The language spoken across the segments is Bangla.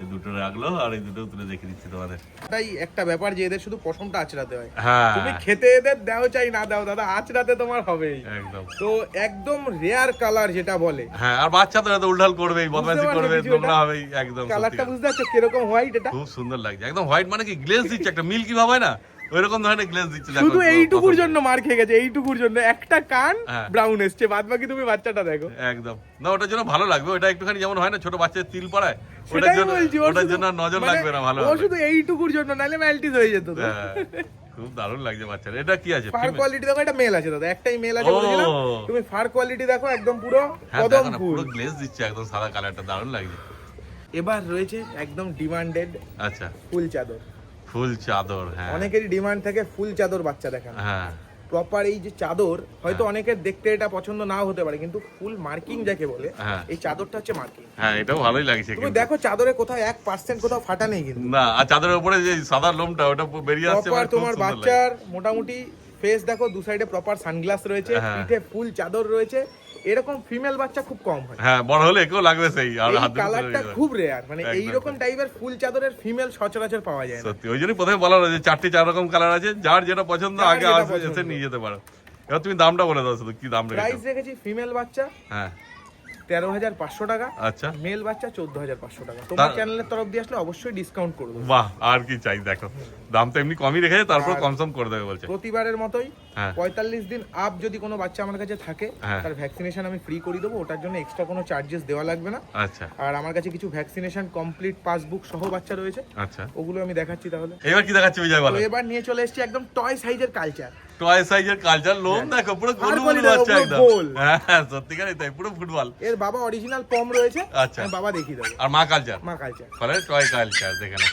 এই দুটো রাখলো আর এই দুটো তুলে দেখে দিচ্ছি তোমাদের। তাই একটা ব্যাপার যে এদের শুধু পশমটা আঁচড়াতে হয়, হ্যাঁ তুমি খেতে এদের দাও চাই না দাও দাদা, আঁচড়াতে তোমার হবেই। একদম। তো একদম রেয়ার কালার যেটা বলে, হ্যাঁ আর বাচ্চা তো এত উল্টাল করবেই, বদমাইশি বুঝতে করবে, পারছো নোংরা এটা? হবেই একদম। কালারটা সত্যি বুঝতে পারছো কিরকম হোয়াইট এটা? খুব সুন্দর লাগছে, একদম হোয়াইট মানে কি গ্লেজ দিচ্ছে, একটা মিল্কি ভাব হয় না ওইরকম ধরনের গ্লেজ দিচ্ছে। দেখো শুধু এইটুকুর জন্য মার খেয়ে গেছে, এইটুকুর জন্য একটা কান হ্যাঁ। ব্রাউন এসছে, বাদ বাকি তুমি বাচ্চাটা দেখো। একদম না, ওটার জন্য ভালো লাগবে, ওটা একটুখানি যেমন হয় না ছোট বাচ্চাদের তিল পড়ায়, ওটার সেটাই জন্য বলছি, ওর ওটার শুধু- জন্য আর নজর মানে লাগবে না, ভালো ও হবে। শুধু এইটুকুর জন্য, নাহলে ম্যালটিস হয়ে যেত তো। হ্যাঁ, খুব দারুণ লাগছে বাচ্চারা। এটা কি আছে? Fur female? কোয়ালিটি দেখো, এটা মেল আছে দাদা, একটাই মেল আছে ও। বলেছিলাম। তুমি ফার কোয়ালিটি দেখো, একদম পুরো হ্যাঁ কদম দেখো না, ফুল। পুরো গ্লেজ দিচ্ছে একদম সাদা কালারটা, দারুণ লাগছে। এবার রয়েছে একদম ডিমান্ডেড আচ্ছা, ফুল চাদর। ফুল চাদর। হ্যাঁ অনেকেরই ডিমান্ড থাকে ফুল চাদর বাচ্চা দেখানো। হ্যাঁ প্রপার এই যে চাদর, হয়তো অনেকের দেখতে এটা পছন্দ নাও হতে পারে, কিন্তু ফুল মার্কিং যাকে বলে, হ্যাঁ। এই চাদরটা হচ্ছে মার্কিং। হ্যাঁ, এটাও ভালোই লাগছে তুমি কিন্তু। দেখো চাদরে কোথাও 1% কোথাও ফাটা নেই কিন্তু। না, আর চাদরের উপরে যে সাদা লোমটা ওটা বেরিয়ে আসছে, প্রপার মানে খুব তোমার সুন্দর লাগছে। বাচ্চার মোটামুটি ফেস দেখো, দু সাইডে প্রপার সানগ্লাস রয়েছে, হ্যাঁ। পিঠে ফুল চাদর রয়েছে। এরকম ফিমেল বাচ্চা খুব কম হয়। হ্যাঁ, বড় হলে একেও লাগবে সেই, আর এই হাত দুটো কালারটা ধরে খুব রেয়ার, মানে একদম। এইরকম টাইপের ফুল চাদরের ফিমেল সচরাচর পাওয়া যায় না। সত্যি, ওই জন্যই প্রথমে বলা হলো যে 4 রকম কালার আছে, যার যেটা পছন্দ যার আগে যেটা আসে পছন্দ। এসে নিয়ে যেতে পারো। এবার তুমি দামটা বলে দাও, শুধু কি দাম প্রাইস রেখেছো? রেখেছি ফিমেল বাচ্চা হ্যাঁ 13,500 টাকা, আচ্ছা, মেল বাচ্চা 14,500 টাকা। তোমার তা- চ্যানেলের তরফ দিয়ে আসলে অবশ্যই ডিসকাউন্ট করে দেবো। বাহ, আর কি চাই। দেখো দাম তো এমনি কমই রেখেছে, তারপর আর- কমসম করে দেবে বলছে। প্রতিবারের মতোই হ্যাঁ 45 দিন আপ যদি কোনো বাচ্চা আমার কাছে থাকে, হ্যাঁ। তার ভ্যাকসিনেশন আমি ফ্রি করে দেবো, ওটার জন্য এক্সট্রা কোনো চার্জেস দেওয়া লাগবে না। আচ্ছা আর আমার কাছে কিছু ভ্যাকসিনেশন কমপ্লিট পাসবুক সহ বাচ্চা রয়েছে, আচ্ছা, ওগুলো আমি দেখাচ্ছি তাহলে। এবার কি দেখাচ্ছে বিজয় তো বলো? এবার নিয়ে চলে এসেছি একদম টয় সাইজের কালচার। টয় সাইজের কালচার, লোম দেখো পুরো আর গোলু বলি গোলু দেখো, বাচ্চা পুরো একদম। গোল। হ্যাঁ সত্যিকারই তাই, পুরো ফুটবল। এর বাবা অরিজিনাল পম রয়েছে, আচ্ছা। আমি বাবা দেখিয়ে দেবো। আর মা কালচার, মা কালচার। ফলে টয় কালচার দেখে না।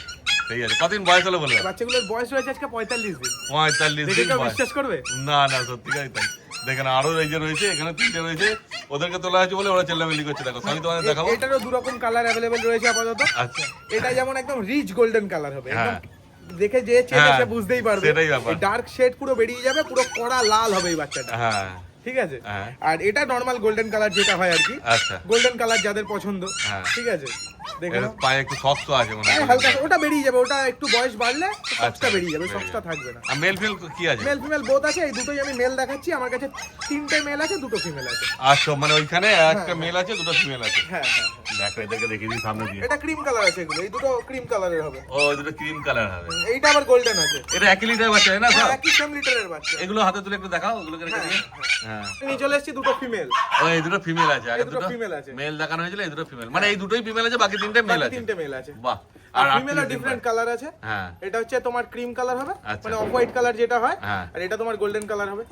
ঠিক আছে, কতদিন বয়স হলো বলে? বাচ্চাগুলোর বয়স রয়েছে আজকে 45 দিন। 45 দেখে দিন কেউ বয়স। বিশ্বাস করবে? না না, সত্যিকারই তাই। দেখেন আরো এই যে রয়েছে, এখানে 3টে রয়েছে, ওদেরকে তোলা হয়েছে বলে ওরা চেল্লামিল্লি করছে। দেখো সবই তোমাদের দেখাবো। এটারও দু রকম কালার অ্যাভেলেবেল রয়েছে আপাতত। আচ্ছা, এটা যেমন একদম রিচ গোল্ডেন কালার হবে, হ্যাঁ। একদম দেখে যে চেনে হ্যাঁ, সে বুঝতেই পারবে। সেটাই ব্যাপার। ডার্ক শেড পুরো বেরিয়ে যাবে, পুরো কড়া লাল হবে এই বাচ্চাটা, হ্যাঁ ঠিক আছে? হ্যাঁ। আর এটা নর্মাল গোল্ডেন কালার যেটা হয় আর কি, আচ্ছা, গোল্ডেন কালার যাদের পছন্দ, হ্যাঁ। ঠিক আছে? দেখে এর নাও। পায়ে একটু শক্ত আছে মনে হয়। হালকা ওটা বেরিয়ে যাবে, ওটা একটু বয়স বাড়লে সক্সটা আচ্ছা, বেরিয়ে যাবে, বেরিয়ে সক্সটা যাবে। থাকবে না। আর মেল ফিল কি আছে? মেল ফিমেল বোথ আছে, এই দুটোই আমি মেল দেখাচ্ছি। আমার কাছে 3টে মেল আছে, 2টো ফিমেল আছে। আচ্ছা, মানে ওইখানে একটা মেল আছে, দুটো ফিমেল আছে। হ্যাঁ হ্যাঁ, দেখো এদেরকে দেখিয়ে দিই সামনে দিয়ে। এটা ক্রিম কালার আছে, এগুলো এই দুটো ক্রিম কালারের হবে। ও, এই দুটো ক্রিম কালার হবে। এইটা আবার গোল্ডেন আছে। এটা 1 লিটার বাচ্চা তাই না হ্যাঁ, সব? একই সেম লিটারের বাচ্চা। এগুলো হাতে তুলে একটু দেখাও, ওগুলোকে রেখে দিয়ে। হ্যাঁ, নিয়ে চলে এসেছি দুটো ফিমেল। ও এই দুটো ফিমেল আছে, আগে এই দুটো দুটো female আছে। মেল দেখানো হয়েছিল, এই দুটো ফিমেল। মানে এই দুটোই ফিমেল আছে, বাকি 3টে মেল আছে। 3টে মেল আছে। বাহ, আর আর ফিমেলও ডিফারেন্ট কালার আছে। হ্যাঁ এটা হচ্ছে তোমার ক্রিম কালার হবে, আচ্ছা। মানে অফ হোয়াইট কালার যেটা হয়, হ্যাঁ। আর এটা তোমার গোল্ডেন কালার হবে।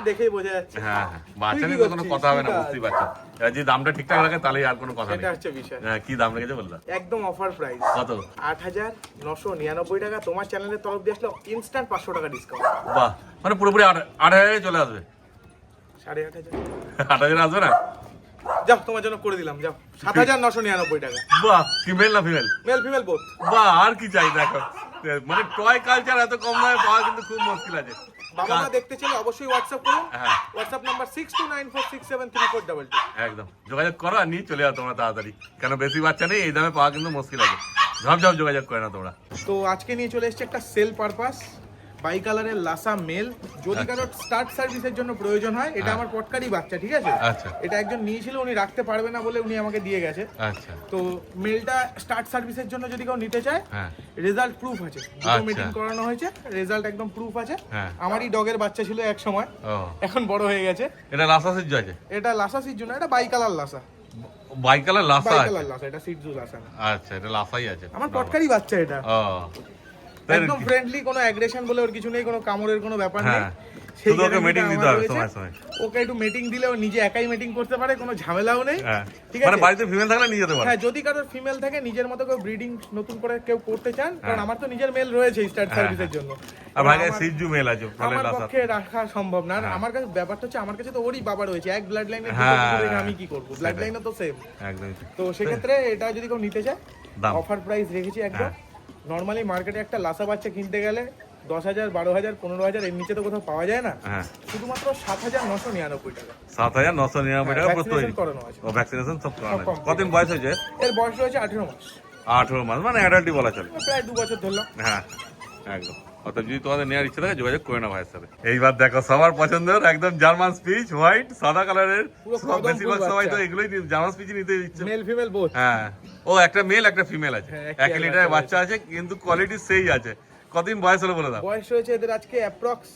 দেখেই বোঝা যাচ্ছে। হ্যাঁ হ্যাঁ, বাচ্চা তুই কি নিয়ে তো কোনো করছিস? কথা হবে না, ঠিক বুঝতেই পারছো। এবার যদি দামটা ঠিকঠাক রাখে তাহলে আর কোনো কথা নেই। এটা হচ্ছে বিষয়। হ্যাঁ, কি দাম রেখেছে বললা? একদম অফার প্রাইস কত? 8,999 টাকা। তোমার চ্যানেলের তরফ দিয়ে আসলে ইনস্ট্যান্ট 500 টাকা ডিসকাউন্ট। বাহ, মানে পুরোপুরি 8,000 চলে আসবে। 8,500 8,000 আসবে না? যাও, তোমার জন্য করে দিলাম, যাও। 7,999 টাকা। বাহ, কি মেল না ফিমেল? Male female both. বাহ, আর কি চাই দেখো। মানে টয় কালচার এত কম দামে পাওয়া কিন্তু খুব মুশকিল আছে। বাবা মা দেখতে চাইলে অবশ্যই হোয়াটসঅ্যাপ করুন। হ্যাঁ। WhatsApp number 6294673422। একদম যোগাযোগ করো আর নিয়ে চলে যাও তোমরা তাড়াতাড়ি, কেন বেশি বাচ্চা নেই, এই দামে পাওয়া কিন্তু মুশকিল আছে। ঝপঝপ যোগাযোগ করে না তোমরা। তো আজকে নিয়ে চলে এসেছে একটা সেল পারপাস বাই কালারের লাসা মেল। যদি কারো স্টার্ট সার্ভিসের জন্য প্রয়োজন হয়, এটা হ্যাঁ। আমার পটকারি বাচ্চা, ঠিক আছে? আচ্ছা এটা একজন নিয়েছিল, উনি রাখতে পারবে না বলে উনি আমাকে দিয়ে গেছে। আচ্ছা তো মেলটা স্টার্ট সার্ভিসের জন্য যদি কেউ নিতে চায়, হ্যাঁ রেজাল্ট প্রুফ আছে। দুটো আচ্ছা। মিটিং করানো হয়েছে, রেজাল্ট একদম প্রুফ আছে। হ্যাঁ। আমারই ডগের বাচ্চা ছিল এক সময়, ও, এখন বড় হয়ে গেছে। এটা লাসা সিজ আছে? এটা লাসা সির জন্য, এটা bicolour Lhasa. Bicolour Lhasa বাই আছে? কালার লাসা, এটা সিটজু লাসা না। আচ্ছা, এটা লাসাই আছে। আমার পটকারি বাচ্চা এটা। ও, তাই একদম নাকি? ফ্রেন্ডলি, কোনো অ্যাগ্রেশন বলে ওর কিছু নেই, কোনো কামড়ের কোনো ব্যাপার নেই। হ্যাঁ, সেই শুধু ওকে guarantee মিটিং টা দিতে আমার হবে রয়েছে। সময় সময়। ওকে একটু মিটিং দিলে ও নিজে একাই মিটিং করতে পারে, কোনো ঝামেলাও নেই। হ্যাঁ, ঠিক মানে আছে? বাড়িতে ফিমেল থাকলে নিয়ে যেতে পারো। হ্যাঁ, যদি কারোর ফিমেল থাকে, নিজের মতো কেউ ব্রিডিং নতুন করে কেউ করতে চান, কারণ হ্যাঁ। আমার তো নিজের মেল রয়েছে স্টার্ট হ্যাঁ, সার্ভিসের জন্য। আর ভাই আমার- সিজু মেল আছে, ফলে আমার লাসা। পক্ষে রাখা সম্ভব না। আর হ্যাঁ। আমার কাছে ব্যাপারটা হচ্ছে, আমার কাছে তো ওরই বাবা রয়েছে, এক ব্লাড লাইনের হ্যাঁ, আমি কি করবো? ব্লাড সেটাই। লাইনও তো সেম। একদম। তো সেক্ষেত্রে এটা যদি কেউ নিতে চায়, দাম? অফার প্রাইস রেখেছি একদম। নর্মালি মার্কেটে একটা লাসা বাচ্চা কিনতে গেলে 10,000, 12,000, 15,000 এর নিচে তো কোথাও পাওয়া যায় না। হ্যাঁ, শুধুমাত্র 7,999 টাকা। 7,999 টাকা পুরো তৈরি। ভ্যাকসিনেশন করানো আছে। ও, ভ্যাকসিনেশন সব করানো সব আছে। complete। কতদিন বয়স হয়েছে? এর বয়স রয়েছে 18 মাস। 18 মাস মানে অ্যাডাল্টই বলা চলে। প্রায় 2 বছর ধরলাম। হ্যাঁ একদম। অর্থাৎ যদি তোমাদের নেওয়ার ইচ্ছা থাকে যোগাযোগ করে নাও ভাইয়ের সাথে। এইবার দেখো সবার পছন্দের একদম জার্মান স্পিচ হোয়াইট সাদা কালারের, বেশিরভাগ সবাই তো এগুলোই জার্মান স্পিচ নিতে দিচ্ছে। Male female both. হ্যাঁ ও একটা মেল একটা ফিমেল আছে, 1 লিটারের বাচ্চা আছে কিন্তু কোয়ালিটি সেই আছে। কতদিন বয়স হলো বলে দাও? বয়স হয়েছে এদের আজকে অ্যাপ্রক্স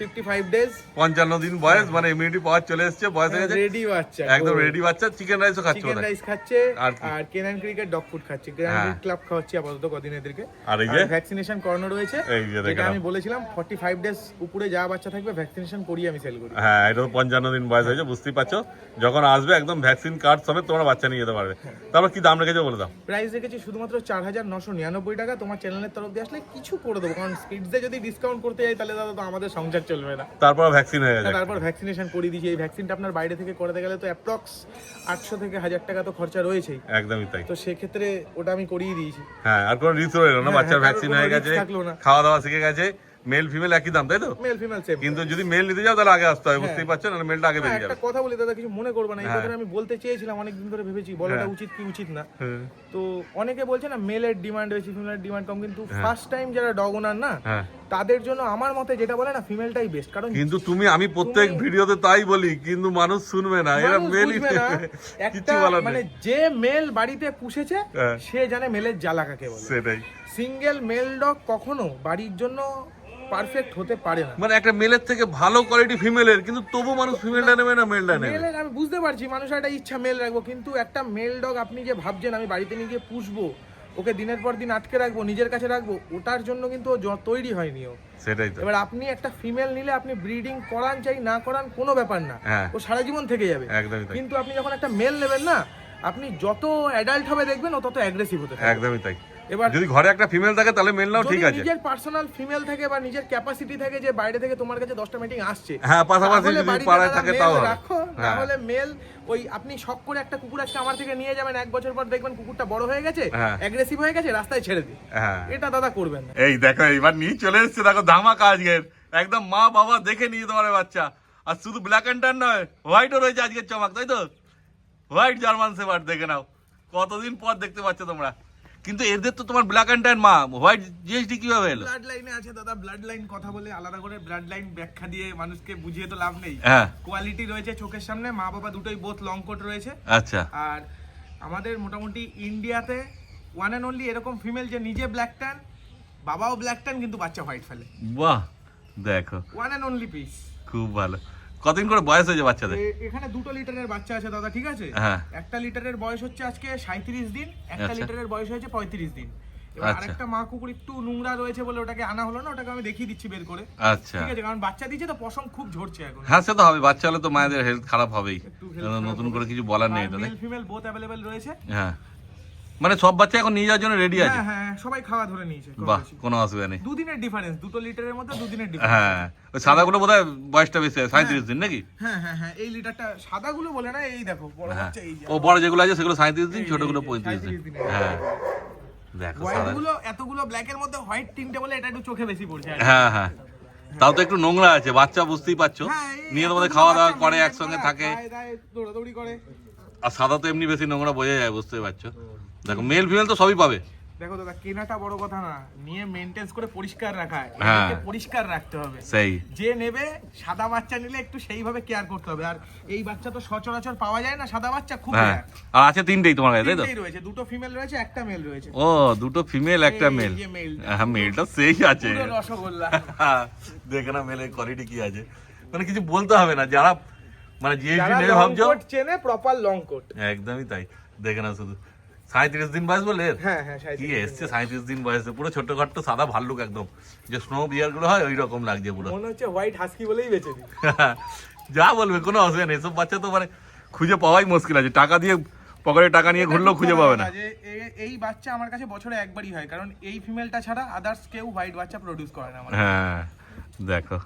55 ডেজ। 55 দিন বয়স, মানে ইমিউনিটি পাওয়ার চলে এসেছে, বয়স হয়ে গেছে, রেডি বাচ্চা, একদম রেডি বাচ্চা। চিকেন রাইসও খাচ্ছে, চিকেন রাইস খাচ্ছে আর আর কেনান ক্রিকেট ডগ ফুড খাচ্ছে। কেনান ক্লাব খাওয়াচ্ছি আপাতত কদিন এদেরকে। আর এই যে ভ্যাকসিনেশন করানো রয়েছে, এই যে যেটা আমি বলেছিলাম 45 ডেজ উপরে যা বাচ্চা থাকবে ভ্যাকসিনেশন করিয়ে আমি সেল করি। হ্যাঁ এটা তো 55 দিন বয়স হয়েছে, বুঝতেই পারছো। যখন আসবে একদম ভ্যাকসিন কার্ড সমেত তোমরা বাচ্চা নিয়ে যেতে পারবে। তারপর কি দাম রেখেছো বলে দাও? প্রাইস রেখেছি শুধুমাত্র 4999 টাকা। তোমার চ্যানেলের তরফ দিয়ে আসলে কিছু করে দেবো, কারণ স্কিডসে যদি ডিসকাউন্ট করতে যাই তাহলে দাদা তো আমাদের সংসার চলবে না। তারপর ভ্যাকসিন হয়ে গেছে, তারপর ভ্যাকসিনেশন করে দিয়েছি। এই ভ্যাকসিনটা আপনার বাইরে থেকে করাতে গেলে তো অ্যাপ্রক্স 800 থেকে 1000 টাকা তো খরচা রয়েছেই। একদমই তাই। তো সেক্ষেত্রে ওটা আমি করিয়ে দিয়েছি। হ্যাঁ আর কোনো রিস্ক রইলো না, বাচ্চার ভ্যাকসিন হয়ে গেছে, খাওয়া দাওয়া শিখে গেছে, মেল ফিমেল একই দাম তাই তো? Male female same. কিন্তু যদি মেল নিতে যাও তাহলে আগে আসতে হবে, বুঝতেই পারছো না, মেলটা আগে বেরিয়ে যাবে। একটা কথা বলি দাদা, কিছু মনে করবে না, এই কথাটা আমি বলতে চেয়েছিলাম, অনেকদিন ধরে ভেবেছি বলাটা উচিত কি উচিত না। তো অনেকে বলছে না মেলের ডিমান্ড বেশি ফিমেলের ডিমান্ড কম, কিন্তু ফার্স্ট টাইম যারা ডগ ওনার না তাদের জন্য আমার মতে যেটা বলে না ফিমেলটাই বেস্ট। কারণ কিন্তু আমি প্রত্যেক ভিডিওতে তাই বলি, কিন্তু মানুষ শুনবে না, এরা মেলই কিছু বলার নেই। মানে যে মেল বাড়িতে পুষেছে সে জানে মেলের জ্বালা কাকে বলে। সেটাই, সিঙ্গেল মেল ডগ কখনো বাড়ির জন্য পারফেক্ট হতে পারে না। মানে একটা মেলের থেকে ভালো কোয়ালিটি ফিমেলের, কিন্তু তবু মানুষ ফিমেলটা নেবে না, মেলটা নেবে। মেলের আমি বুঝতে পারছি মানুষের একটা ইচ্ছা মেল রাখবো, কিন্তু একটা মেল ডগ আপনি যে ভাবছেন আমি বাড়িতে নিয়ে গিয়ে পুষবো, ওকে দিনের পর দিন আটকে রাখবো, নিজের কাছে রাখবো, ওটার জন্য কিন্তু ও তৈরি হয়নি ও। সেটাই তো। এবার আপনি একটা ফিমেল নিলে আপনি ব্রিডিং করান চাই না করান কোনো ব্যাপার না, ও সারা জীবন থেকে যাবে। একদমই তাই। কিন্তু আপনি যখন একটা মেল নেবেন না, আপনি যত অ্যাডাল্ট হবে দেখবেন ও তত অ্যাগ্রেসিভ হতে থাকবে। একদমই তাই। এবার যদি ঘরে একটা ফিমেল থাকে তাহলে মেল নাও ঠিক আছে। নিজের পার্সোনাল ফিমেল থাকে বা নিজের ক্যাপাসিটি থাকে যে বাইরে থেকে তোমার কাছে 10টা মিটিং আসছে, হ্যাঁ পাশাপাশি যদি পাড়ায় থাকে তাও রাখো। তাহলে মেল ওই আপনি শখ করে একটা কুকুর আজকে আমার থেকে নিয়ে যাবেন, 1 বছর পর দেখবেন কুকুরটা বড় হয়ে গেছে, অ্যাগ্রেসিভ হয়ে গেছে, রাস্তায় ছেড়ে দিন। এটা দাদা করবেন না। এই দেখো এবার নিয়ে চলে এসেছে, দেখো ধামাকা আজকের, একদম মা বাবা দেখে নিয়ে যেতে পারে বাচ্চা। আর শুধু ব্ল্যাক অ্যান্ড টান নয়, হোয়াইটও রয়েছে আজকের চমক, তাই তো? হোয়াইট জার্মান শেফার্ড দেখে নাও, কতদিন পর দেখতে পাচ্ছ তোমরা। কিন্তু এদের তো তোমার ব্ল্যাক অ্যান্ড ট্যান, মা হোয়াইট জিএসডি কিভাবে এলো? ব্লাড লাইনে আছে দাদা, ব্লাড লাইন কথা বলে আলাদা করে ব্লাড লাইন ব্যাখ্যা দিয়ে মানুষকে বুঝিয়ে তো লাভ নেই। কোয়ালিটি রয়েছে চোখের সামনে, মা বাবা দুটোই বোথ লং কোট রয়েছে। আচ্ছা। আর আমাদের মোটামুটি ইন্ডিয়াতে ওয়ান এন্ড অনলি এরকম ফিমেল যে নিজে ব্ল্যাক ট্যান, বাবাও ব্ল্যাক ট্যান, কিন্তু বাচ্চা হোয়াইট ফেলে। বাহ দেখো, ওয়ান এন্ড অনলি পিস। খুব ভালো। কতদিন করে বয়স হয়েছে বাচ্চাদের? এখানে 2 লিটারের বাচ্চা আছে দাদা, ঠিক আছে? 1 লিটারের বয়স হচ্ছে আজকে 37 দিন, 1 লিটারের বয়স হয়েছে 35 দিন। এবার আরেকটা মা কুকুর একটু নোংরা রয়েছে বলে ওটাকে আনা হলো না, ওটাকে আমি দেখিয়ে দিচ্ছি বের করে। আচ্ছা ঠিক আছে, কারণ বাচ্চা দিয়েছে তো পশম খুব ঝরছে এখন। হ্যাঁ সে তো হবে, বাচ্চা হলে তো মায়েদের হেলথ খারাপ হবেই, নতুন করে কিছু বলার নেই এটা। মেল ফিমেল বোথ अवेलेबल রয়েছে। হ্যাঁ মানে সব বাচ্চা এখন নিয়ে যাওয়ার জন্য রেডি আছে? হ্যাঁ সবাই খাওয়া ধরে নিয়েছে। বাহ কোনো অসুবিধা নেই। 2 দিনের ডিফারেন্স, 2 লিটারের মধ্যে 2 দিনের ডিফারেন্স। হ্যাঁ ওই সাদাগুলো বোধহয় বয়সটা বেশি, 37 দিন নাকি? হ্যাঁ এই লিটারটা সাদাগুলো বলে না, এই দেখো বড় বাচ্চা, এই ও বড় যেগুলো আছে সেগুলো 37 দিন, ছোটগুলো 35 দিন। হ্যাঁ দেখো হোয়াইটগুলো এতগুলো ব্ল্যাকের মধ্যে হোয়াইট তিনটে বলে এটা একটু চোখে বেশি পড়ছে। হ্যাঁ তাও তো একটু নোংরা আছে, বাচ্চা বুঝতেই পারছো, নিয়ে তোমাদের খাওয়া দাওয়া করে একসঙ্গে থাকে, দৌড়াদৌড়ি করে। আর সাদা তো এমনি বেশি নোংরা বোঝা যায়, বুঝতেই পারছো। দেখো মেল ফিমেল তো সবই পাবে। দেখো দাদা কেনাটা বড় কথা না, নিয়ে মেইনটেইন করে পরিষ্কার রাখা, পরিষ্কার রাখতে হবে। সেই যে নেবে সাদা বাচ্চা নিলে একটু সেইভাবে কেয়ার করতে হবে। আর এই বাচ্চা তো সচরাচর পাওয়া যায় না, সাদা বাচ্চা খুব রেয়ার। আর আছে 3টেই তোমার কাছে তাই তো? 3টেই রয়েছে, 2টো ফিমেল রয়েছে, একটা মেল রয়েছে। ও 2টো ফিমেল একটা মেল। হ্যাঁ মেলটা সেই আছে, পুরো রসগোল্লা। দেখে না মেলের কোয়ালিটি কি আছে, মানে কিছু বলতে হবে না। যারা মানে জিএসডি নেবে ভাবছো, লং কোট চেনে, প্রপার লং কোট। একদমই তাই। দেখে না শুধু 37 দিন বয়স বলে, হ্যাঁ কি এসছে 37 দিন বয়সে, পুরো ছোট্ট খাট্ট সাদা ভাল্লুক, একদম যে স্নো বিয়ার গুলো হয় ওই রকম লাগছে পুরো, মনে হচ্ছে হোয়াইট হাস্কি বলেই বেঁচে দিই। যা বলবে কোনো অসুবিধা নেই। এসব বাচ্চা তো মানে খুঁজে পাওয়াই মুশকিল আছে, টাকা দিয়ে পকেটে টাকা নিয়ে ঘুরলেও খুঁজে পাবে না। এই বাচ্চা আমার কাছে বছরে একবারই হয়, কারণ এই ফিমেলটা ছাড়া আদার্স কেউ হোয়াইট বাচ্চা প্রোডিউস করে না। হ্যাঁ দেখো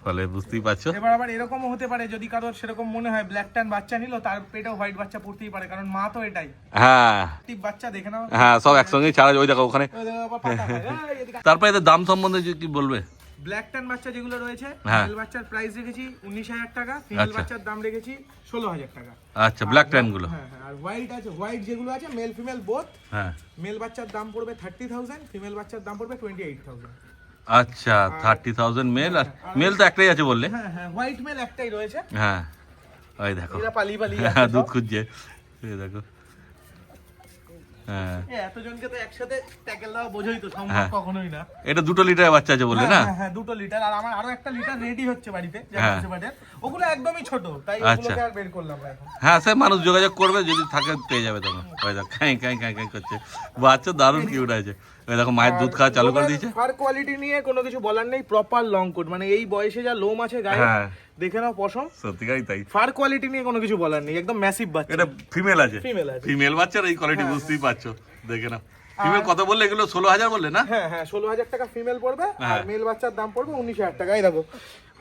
ফলে বুঝতেই পারছো। এবার আবার এরকমও হতে পারে যদি কারোর সেরকম মনে হয় ব্ল্যাক ট্যান বাচ্চা নিল, তার পেটেও হোয়াইট বাচ্চা পড়তেই পারে, কারণ মা তো এটাই। হ্যাঁ টিপ বাচ্চা দেখে নাও। হ্যাঁ সব একসঙ্গে ছাড়া, ওই দেখো ওখানে। তারপরে এদের দাম সম্বন্ধে কি বলবে? ব্ল্যাক ট্যান বাচ্চা যেগুলো রয়েছে, হ্যাঁ। মেল বাচ্চার প্রাইস রেখেছি 19,000 টাকা, ফিমেল আচ্ছা। বাচ্চার দাম রেখেছি 16,000 টাকা। আচ্ছা, ব্ল্যাক ট্যান গুলো। হ্যাঁ হ্যাঁ, আর হোয়াইট আছে, হোয়াইট যেগুলো আছে মেল ফিমেল বোথ, হ্যাঁ, মেল বাচ্চার দাম পড়বে 30,000, ফিমেল বাচ্চার দাম পড়বে 28,000। আচ্ছা 30,000 মেল, আর মেল তো একটাই আছে বললে? হ্যাঁ হ্যাঁ, হোয়াইট মেল একটাই রয়েছে। হ্যাঁ, ওই দেখো এরা পালি পালি হ্যাঁ, দুধ খুঁজছে, এই দেখো। হ্যাঁ, এতজনকে তো একসাথে ট্যাকেল দেওয়া বোঝোই তো সম্ভব হ্যাঁ। কখনোই না। এটা 2 লিটারের বাচ্চা আছে বললে না? হ্যাঁ হ্যাঁ, 2 লিটার, আর আমার আরো একটা লিটার রেডি হচ্ছে বাড়িতে হ্যাঁ। জার্মান ওগুলো একদমই ছোট, তাই আচ্ছা। ওগুলোকে আর বের করলাম না এখন। হ্যাঁ, সে মানুষ যোগাযোগ করবে, যদি থাকে পেয়ে যাবে তখন। ওই দেখো কাই কাই কাই কাই করছে, বাচ্চা দারুণ কিউট আছে। ওই দেখো মায়ের দুধ খাওয়া চালু করে দিয়েছে। ফার কোয়ালিটি নিয়ে কোনো কিছু বলার নেই, প্রপার লং কোট, মানে এই বয়সে যা লোম আছে গায়ে, হ্যাঁ, দেখে নাও পশম। সত্যিকারই তাই। ফার কোয়ালিটি নিয়ে কোনো কিছু বলার নেই, একদম ম্যাসিভ বাচ্চা। এটা ফিমেল আছে, ফিমেল আছে। ফিমেল বাচ্চার এই কোয়ালিটি বুঝতেই পারছো, দেখে নাও। ফিমেল কত বললে এগুলো? 16,000 বললে না? হ্যাঁ হ্যাঁ, 16,000 টাকা ফিমেল পড়বে, আর হ্যাঁ। মেল বাচ্চার দাম পড়বে 19,000 টাকা। এই দেখো,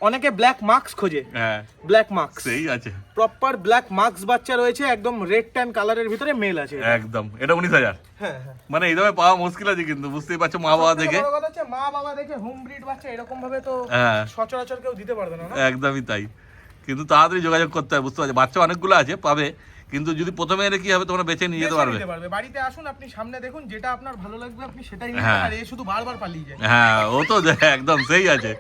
অনেকে ব্ল্যাক মার্কস খোঁজে, হ্যাঁ, ব্ল্যাক মার্কস, সেই আছে প্রপার ব্ল্যাক মার্কস বাচ্চা রয়েছে, একদম রেড ট্যান কালারের ভিতরে মেল আছে। একদম। এটা 19,000। হ্যাঁ হ্যাঁ, মানে এই দামে পাওয়া মুশকিল আছে, কিন্তু বুঝতেই পারছো মা বাবা দেখে। বড় কথা হচ্ছে মা বাবা দেখে হোম ব্রিড বাচ্চা এরকম ভাবে তো হ্যাঁ, সচরাচর কেউ দিতে পারবে না, না? একদমই তাই। কিন্তু তাড়াতাড়ি যোগাযোগ করতে হবে, বুঝতে পারছো? বাচ্চা অনেকগুলো আছে, পাবে, কিন্তু যদি প্রথমে এলে কি হবে, তোমরা বেছে নিয়ে যেতে বেছে পারবে। নিতে পারবে। বাড়িতে আসুন, আপনি সামনে দেখুন, যেটা আপনার ভালো লাগবে আপনি সেটাই হ্যাঁ। নিন, আর এ শুধু বারবার পালিয়ে যায়। হ্যাঁ, ও তো একদম সেই আছে,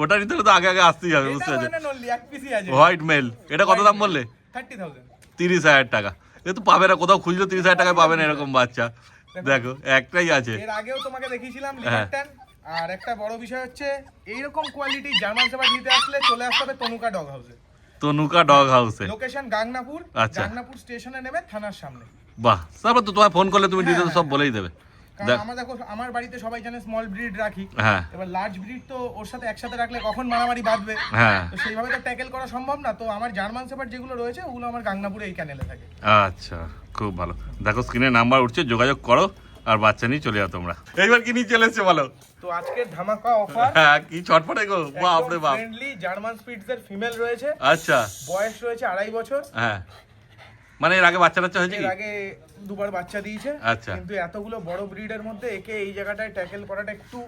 ওটা নিতে হলে তো আগে আগে আসতেই হবে, বুঝতে এটা পারছো? মানে নলি এক পিসই আছে, হোয়াইট মেল, এটা কত দাম বললে? 30,000। 30,000 টাকা। এ তো পাবে না, কোথাও খুঁজলে 30,000 টাকায় পাবে না এরকম বাচ্চা। দেখো একটাই আছে। এর আগেও তোমাকে দেখিয়েছিলাম হ্যাঁ। লিভারটন। আর একটা বড় বিষয় হচ্ছে, এইরকম কোয়ালিটি জার্মান শেপার্ড নিতে আসলে চলে আসতে হবে তনুকা ডগ হাউসে। তনুকা ডগ হাউসে। লোকেশন গাংনাপুর, আচ্ছা। গাংনাপুর স্টেশনে নেবে, থানার সামনে। বাহ, তারপর তো তোমায় ফোন করলে তুমি ডিটেলস সব বলেই দেবে। কারণ আমার দেখো, আমার বাড়িতে সবাই জানে স্মল ব্রিড রাখি, হ্যাঁ, এবার লার্জ ব্রিড তো ওর সাথে একসাথে রাখলে কখন মারামারি বাঁধবে, হ্যাঁ, তো সেইভাবে তো ট্যাকেল করা সম্ভব না। তো আমার জার্মান শেপার্ড যেগুলো রয়েছে ওগুলো আমার গাংনাপুরে এই ক্যানেলে থাকে। আচ্ছা, খুব ভালো। দেখো স্ক্রিনে নাম্বার উঠছে, যোগাযোগ করো আর বাচ্চা নিয়ে চলে যাও তোমরা। এইবার কি নিয়ে চলে এসছে বলো? তো আজকের ধামাকা অফার, হ্যাঁ, কি চটপটে গো, বাপ রে বাপ। ফ্রেন্ডলি জার্মান স্পিটস এর ফিমেল রয়েছে, আচ্ছা, বয়স রয়েছে 2.5 বছর। হ্যাঁ, মানে এর আগে বাচ্চা টাচ্চা হয়েছে কি? এর আগে দুবার বাচ্চা দিয়েছে। আচ্ছা। কিন্তু এতগুলো বড় ব্রিডের মধ্যে একে এই জায়গাটায় ট্যাকেল করাটা একটু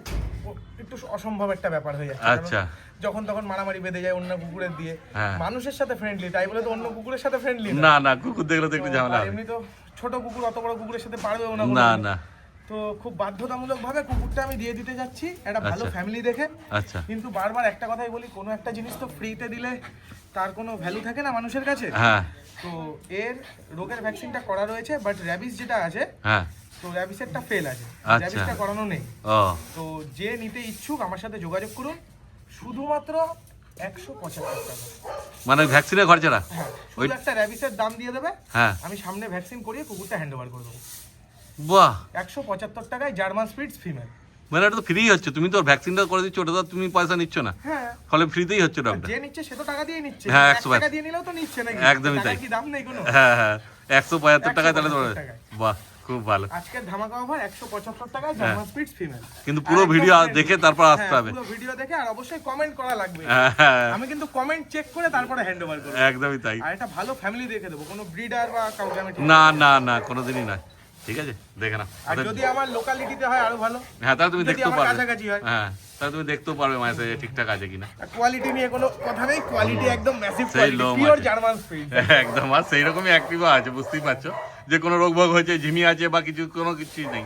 একটু অসম্ভব একটা ব্যাপার হয়ে যাচ্ছে। আচ্ছা। কারণ যখন তখন মারামারি বেঁধে যায় অন্য কুকুরের দিয়ে। হ্যাঁ। মানুষের সাথে ফ্রেন্ডলি, তাই বলে তো অন্য কুকুরের সাথে ফ্রেন্ডলি না না, কুকুর দেখলে তো একটু ঝামেলা হবে। এমনি তো ছোট কুকুর অত বড় কুকুরের সাথে পারবেও না না কোনোদিন। না। তো খুব বাধ্যতামূলক ভাবে কুকুরটা আমি দিয়ে দিতে যাচ্ছি, একটা ভালো আচ্ছা। ফ্যামিলি দেখে। আচ্ছা, কিন্তু বারবার একটা কথাই বলি, কোনো একটা জিনিস তো ফ্রিতে দিলে তার কোনো ভ্যালু থাকে না মানুষের কাছে। হ্যাঁ, তো এর রোগের ভ্যাকসিনটা করা রয়েছে, বাট র্যাবিস যেটা আছে, হ্যাঁ, তো র্যাবিসেরটা ফেল আছে, আচ্ছা। র্যাবিসটা করানো নেই। ও তো যে নিতে ইচ্ছুক আমার সাথে যোগাযোগ করুন, শুধুমাত্র 175 টাকা। মানে ভ্যাকসিনের খরচাটা? হ্যাঁ, শুধু একটা র্যাবিসের দাম দিয়ে দেবে, হ্যাঁ, আমি সামনে ভ্যাকসিন করিয়ে কুকুরটা হ্যান্ড ওভার করে দেবো। বাহ, 175 টাকায় জার্মান স্পিটস ফিমেল। মানে এটা তো ফ্রি হচ্ছে, তুমি তো ভ্যাকসিনটা করে দিচ্ছ, ওটা তো তুমি পয়সা নিচ্ছ না, হ্যাঁ, ফলে ফ্রিতেই হচ্ছে ডগটা। যে নিচ্ছে সে তো টাকা দিয়ে নিচ্ছে, হ্যাঁ, 1 টাকা দিয়ে নিলেও তো নিচ্ছে নাকি? একদমই তাই। টাকার কি দাম নেই কোনো? হ্যাঁ হ্যাঁ, 175 টাকায় তাহলে তোমার। 175 টাকায়। বাহ, খুব ভালো। আজকের ধামাকা অফার 175 টাকায় জার্মান স্পিটস ফিমেল। কিন্তু পুরো ভিডিও দেখে তারপর আসতে হবে। পুরো ভিডিও দেখে, আর অবশ্যই কমেন্ট করা লাগবে। হ্যাঁ হ্যাঁ, আমি কিন্তু কমেন্ট চেক করে তারপরে হ্যান্ড ওভার করব। একদমই তাই। আর একটা ভালো ফ্যামিলি দেখে দেবো, কোনো ব্রিডার বা কাউকে আমি ঠিক না না না, কোনোদিনই না। ঠিক আছে, দেখে না। আর যদি আমার লোকালিটিতে হয় আরো ভালো। হ্যাঁ, তাহলে তুমি যদি দেখতেও আমার পারবে। কাছাকাছি হয়। হ্যাঁ, তাহলে তুমি দেখতেও পারবে মায়ের সাথে ঠিকঠাক আছে কিনা। কোয়ালিটি নিয়ে কোনো কথা নেই, কোয়ালিটি একদম ম্যাসিভ সেই কোয়ালিটি, লোম পিওর আছে। German speed. একদম, আর সেই রকমই অ্যাক্টিভও আছে, বুঝতেই পারছো। যে কোনো রোগ ভোগ হয়েছে, ঝিমি আছে বা কিছু, কোনো কিছুই নেই।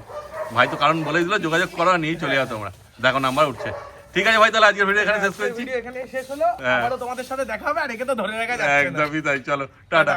ভাই তো কারণ বলে দিল, যোগাযোগ করো, নিয়ে চলে যাও তোমরা। দেখো নাম্বার উঠছে। ঠিক আছে ভাই, তাহলে আজকের ভিডিও এখানে শেষ করেছি। ভিডিও এখানে শেষ হলো, হ্যাঁ। আবারও তোমাদের সাথে দেখা হবে, আর একে তো ধরে রাখা যাচ্ছে না। একদমই তাই, চলো টাটা।